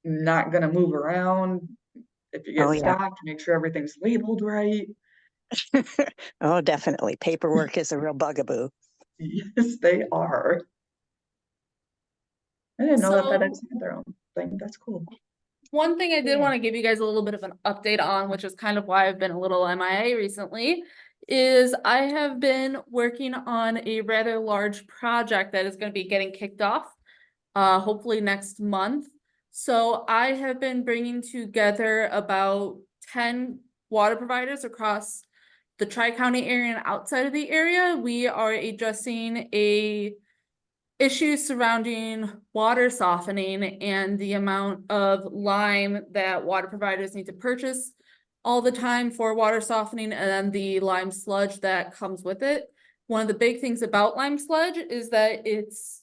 Speaker 2: not going to move around. If you get stopped, make sure everything's labeled right.
Speaker 7: Oh, definitely. Paperwork is a real bugaboo.
Speaker 2: Yes, they are. I didn't know that FedEx had their own thing. That's cool.
Speaker 8: One thing I did want to give you guys a little bit of an update on, which is kind of why I've been a little MIA recently, is I have been working on a rather large project that is going to be getting kicked off, hopefully next month. So I have been bringing together about 10 water providers across the Tri-County area and outside of the area. We are addressing issues surrounding water softening and the amount of lime that water providers need to purchase all the time for water softening, and then the lime sludge that comes with it. One of the big things about lime sludge is that it's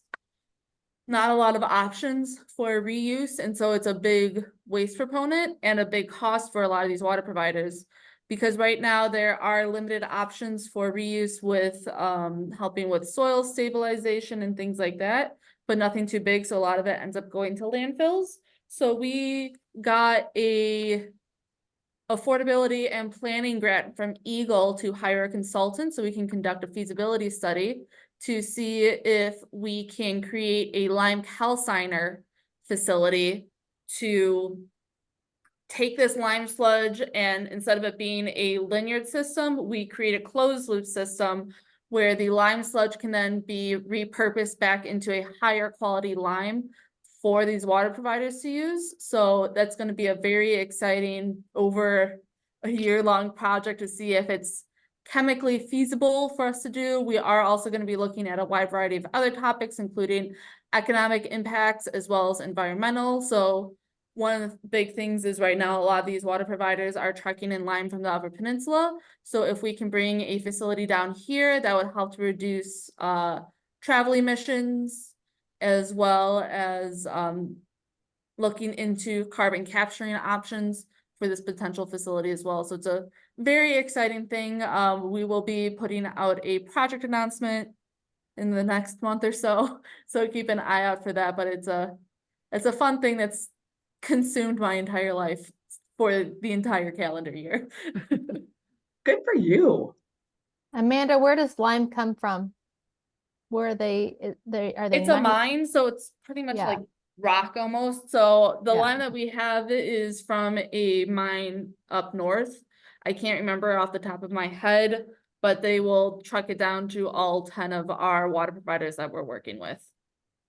Speaker 8: not a lot of options for reuse, and so it's a big waste proponent and a big cost for a lot of these water providers, because right now there are limited options for reuse with helping with soil stabilization and things like that, but nothing too big, so a lot of it ends up going to landfills. So we got a affordability and planning grant from Eagle to hire a consultant so we can conduct a feasibility study to see if we can create a lime calciner facility to take this lime sludge, and instead of it being a linear system, we create a closed loop system where the lime sludge can then be repurposed back into a higher quality lime for these water providers to use. So that's going to be a very exciting, over a year-long project to see if it's chemically feasible for us to do. We are also going to be looking at a wide variety of other topics, including economic impacts as well as environmental. So one of the big things is right now, a lot of these water providers are trucking in lime from the Upper Peninsula. So if we can bring a facility down here, that would help to reduce travel emissions, as well as looking into carbon capturing options for this potential facility as well. So it's a very exciting thing. We will be putting out a project announcement in the next month or so. So keep an eye out for that, but it's a fun thing that's consumed my entire life for the entire calendar year.
Speaker 2: Good for you.
Speaker 5: Amanda, where does lime come from? Where are they, are they?
Speaker 8: It's a
Speaker 5: mining?
Speaker 8: mine, so it's pretty much
Speaker 5: Yeah.
Speaker 8: like rock almost. So the
Speaker 5: Yeah.
Speaker 8: lime that we have is from a mine up north. I can't remember off the top of my head, but they will truck it down to all 10 of our water providers that we're working with.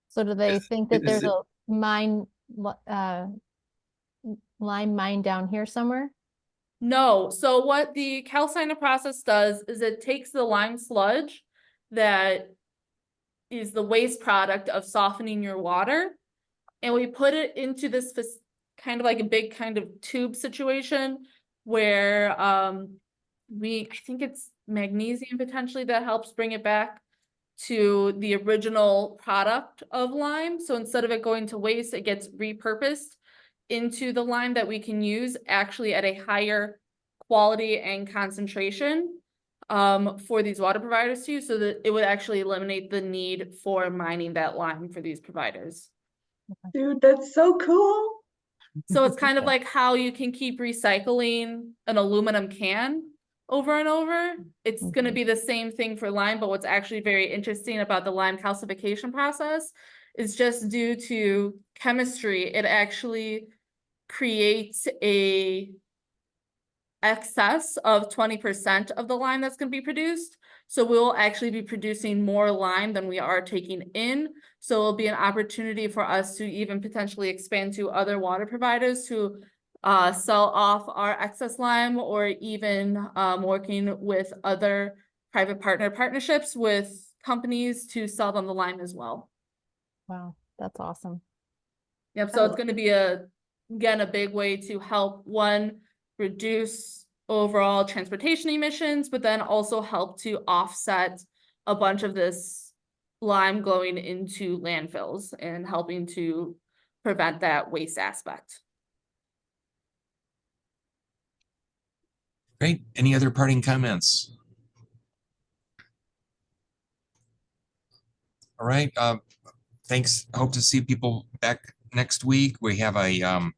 Speaker 5: So do they think that
Speaker 6: is
Speaker 5: there's
Speaker 6: it-
Speaker 5: a mine, lime mine down here somewhere?
Speaker 8: No, so what the calciner process does is it takes the lime sludge that is the waste product of softening your water, and we put it into this kind of like a big kind of tube situation where I think it's magnesium potentially that helps bring it back to the original product of lime. So instead of it going to waste, it gets repurposed into the lime that we can use actually at a higher quality and concentration for these water providers to use, so that it would actually eliminate the need for mining that lime for these providers.
Speaker 2: Dude, that's so cool.
Speaker 8: So it's kind of like how you can keep recycling an aluminum can over and over. It's going to be the same thing for lime, but what's actually very interesting about the lime calcification process is just due to chemistry, it actually creates a excess of 20% of the lime that's going to be produced. So we'll actually be producing more lime than we are taking in. So it'll be an opportunity for us to even potentially expand to other water providers to sell off our excess lime, or even working with other private partnerships with companies to sell them the lime as well.
Speaker 5: Wow, that's awesome.
Speaker 8: Yep, so it's going to be again, a big way to help reduce overall transportation emissions, but then also help to offset a bunch of this lime going into landfills and helping to prevent that waste aspect.
Speaker 1: Great. Any other parting comments? All right. Thanks. Hope to see people back next week. We have a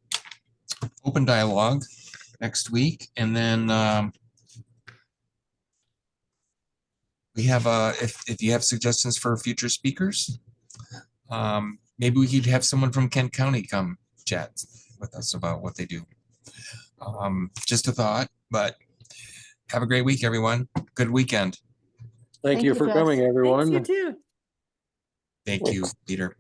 Speaker 1: open dialogue next week, and then we have if you have suggestions for future speakers, maybe we could have someone from Kent County come chat with us about what they do. Just a thought, but have a great week, everyone. Good weekend.
Speaker 9: Thank you for
Speaker 5: Jess.
Speaker 9: coming, everyone.
Speaker 4: Thanks, you too.
Speaker 1: Thank you, Peter.